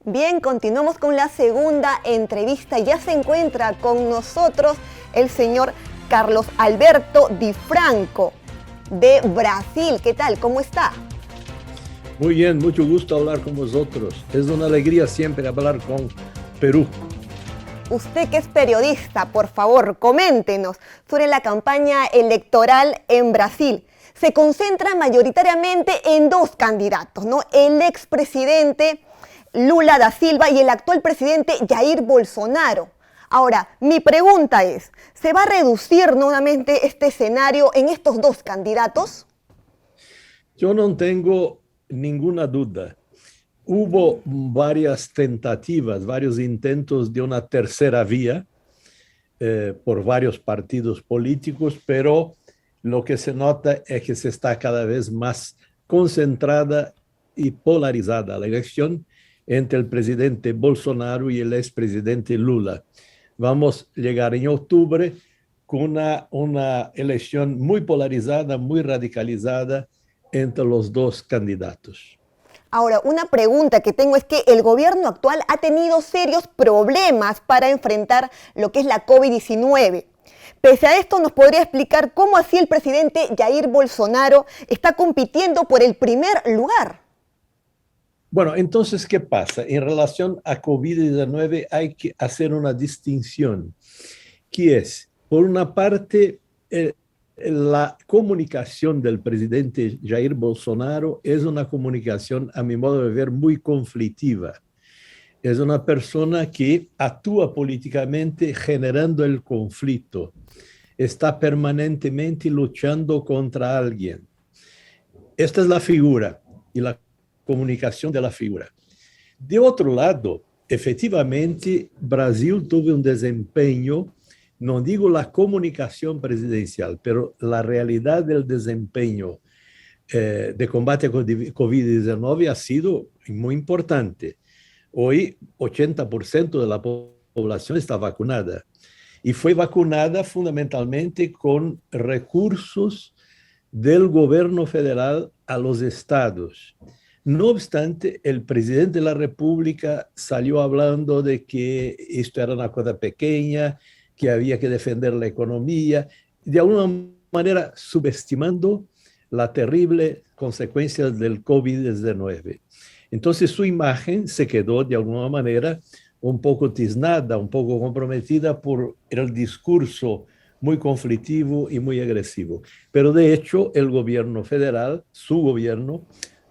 Bien, continuamos con la segunda entrevista. Ya se encuentra con nosotros el señor Carlos Alberto Di Franco, de Brasil. ¿Qué tal? ¿Cómo está? Muy bien, mucho gusto hablar con vosotros. Es una alegría siempre hablar con Perú. Usted que es periodista, por favor, coméntenos sobre la campaña electoral en Brasil. Se concentra mayoritariamente en dos candidatos, ¿no? El expresidente Lula da Silva y el actual presidente Jair Bolsonaro. Ahora, mi pregunta es, ¿se va a reducir nuevamente este escenario en estos dos candidatos? Yo no tengo ninguna duda. Hubo varias tentativas, varios intentos de una tercera vía por varios partidos políticos, pero lo que se nota es que se está cada vez más concentrada y polarizada la elección entre el presidente Bolsonaro y el expresidente Lula. Vamos a llegar en octubre con una elección muy polarizada, muy radicalizada entre los dos candidatos. Ahora, una pregunta que tengo es que el gobierno actual ha tenido serios problemas para enfrentar lo que es la COVID-19. Pese a esto, ¿nos podría explicar cómo así el presidente Jair Bolsonaro está compitiendo por el primer lugar? Bueno, entonces, ¿qué pasa? En relación a COVID-19 hay que hacer una distinción, que es, por una parte, la comunicación del presidente Jair Bolsonaro es una comunicación, a mi modo de ver, muy conflictiva. Es una persona que actúa políticamente generando el conflicto, está permanentemente luchando contra alguien. Esta es la figura y la comunicación de la figura. De otro lado, efectivamente, Brasil tuvo un desempeño, no digo la comunicación presidencial, pero la realidad del desempeño de combate a COVID-19 ha sido muy importante. Hoy, 80% de la población está vacunada y fue vacunada fundamentalmente con recursos del gobierno federal a los estados. No obstante, el presidente de la República salió hablando de que esto era una cosa pequeña, que había que defender la economía, de alguna manera subestimando la terrible consecuencia del COVID-19. Entonces su imagen se quedó de alguna manera un poco tiznada, un poco comprometida por el discurso muy conflictivo y muy agresivo. Pero de hecho el gobierno federal, su gobierno,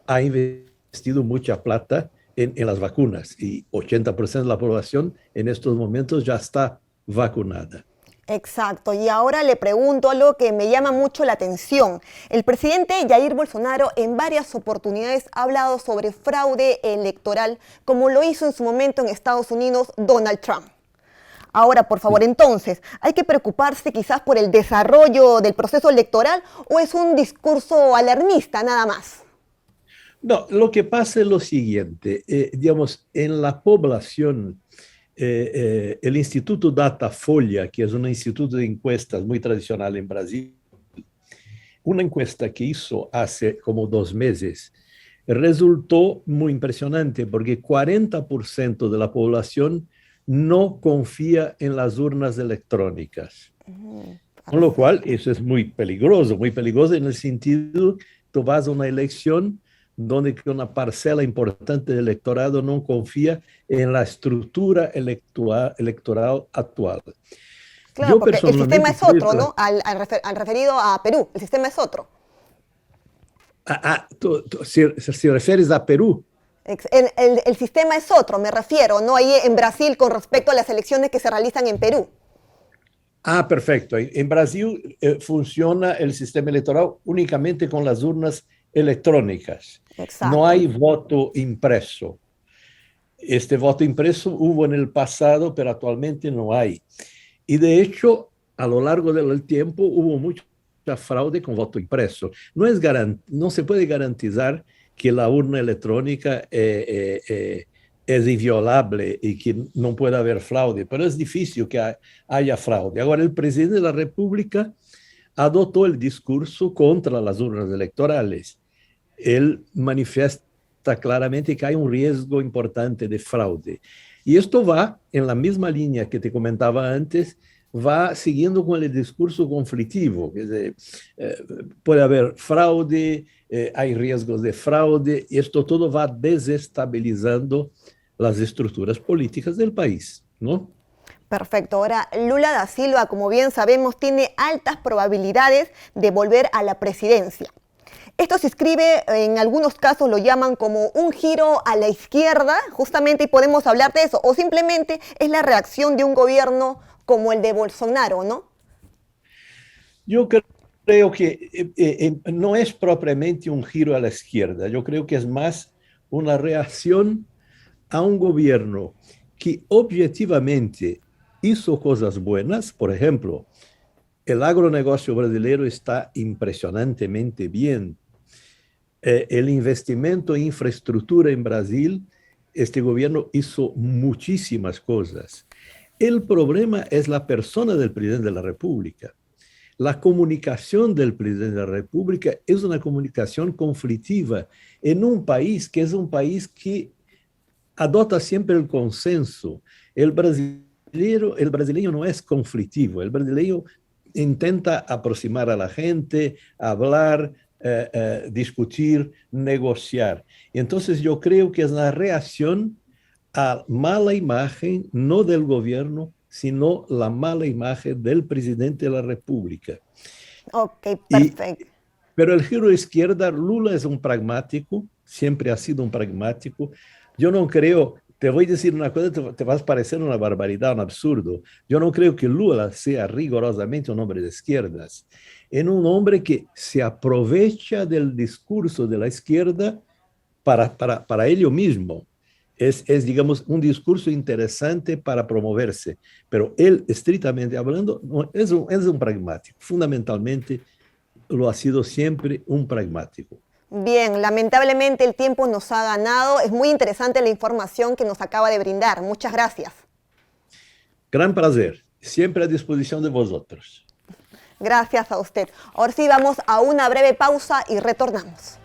ha investido mucha plata en las vacunas y 80% de la población en estos momentos ya está vacunada. Exacto, y ahora le pregunto algo que me llama mucho la atención. El presidente Jair Bolsonaro en varias oportunidades ha hablado sobre fraude electoral, como lo hizo en su momento en Estados Unidos Donald Trump. Ahora, por favor, entonces, ¿hay que preocuparse quizás por el desarrollo del proceso electoral o es un discurso alarmista nada más? No, lo que pasa es lo siguiente, digamos, en la población, el Instituto Datafolha, que es un instituto de encuestas muy tradicional en Brasil, una encuesta que hizo hace como 2 meses, resultó muy impresionante porque 40% de la población no confía en las urnas electrónicas. Con lo cual, Perfecto. eso es muy peligroso en el sentido, tú vas a una elección donde una parcela importante del electorado no confía en la estructura electoral actual. Claro, Yo porque el sistema personalmente es creo otro, que ¿no? Al referido a Perú, el sistema es otro. si refieres a Perú. El sistema es otro, me refiero, ¿no? Ahí en Brasil con respecto a las elecciones que se realizan en Perú. Perfecto. En Brasil funciona el sistema electoral únicamente con las urnas electrónicas. No Exacto. hay voto impreso. Este voto impreso hubo en el pasado, pero actualmente no hay. Y de hecho, a lo largo del tiempo hubo mucha fraude con voto impreso. No se puede garantizar que la urna electrónica es inviolable y que no pueda haber fraude, pero es difícil que haya fraude. Ahora, el presidente de la República adoptó el discurso contra las urnas electorales. Él manifiesta denota claramente que hay un riesgo importante de fraude. Y esto va en la misma línea que te comentaba antes, va siguiendo con el discurso conflictivo. Es decir, puede haber fraude, hay riesgos de fraude, y esto todo va desestabilizando las estructuras políticas del país, ¿no? Perfecto. Ahora, Lula da Silva, como bien sabemos, tiene altas probabilidades de volver a la presidencia. Esto se escribe, en algunos casos lo llaman como un giro a la izquierda, justamente, y podemos hablar de eso, o simplemente es la reacción de un gobierno como el de Bolsonaro, ¿no? Yo creo que no es propiamente un giro a la izquierda, yo creo que es más una reacción a un gobierno que objetivamente hizo cosas buenas. Por ejemplo, el agronegocio brasileño está impresionantemente bien. El investimento en infraestructura en Brasil, este gobierno hizo muchísimas cosas. El problema es la persona del presidente de la República. La comunicación del presidente de la República es una comunicación conflictiva en un país que es un país que adota siempre el consenso. El brasileño no es conflictivo, el brasileño intenta aproximar a la gente, hablar, discutir, negociar. Entonces yo creo que es una reacción a mala imagen, no del gobierno, sino la mala imagen del presidente de la República. Ok, Y, perfecto. pero el giro izquierda, Lula es un pragmático, siempre ha sido un pragmático. Yo no creo, te voy a decir una cosa, te vas a parecer una barbaridad, un absurdo. Yo no creo que Lula sea rigorosamente un hombre de izquierdas. Es un hombre que se aprovecha del discurso de la izquierda para ello mismo. Digamos, un discurso interesante para promoverse, pero él, estrictamente hablando, es un pragmático. Fundamentalmente, lo ha sido siempre un pragmático. Bien, lamentablemente el tiempo nos ha ganado. Es muy interesante la información que nos acaba de brindar. Muchas gracias. Gran placer, siempre a disposición de vosotros. Gracias a usted. Ahora sí, vamos a una breve pausa y retornamos.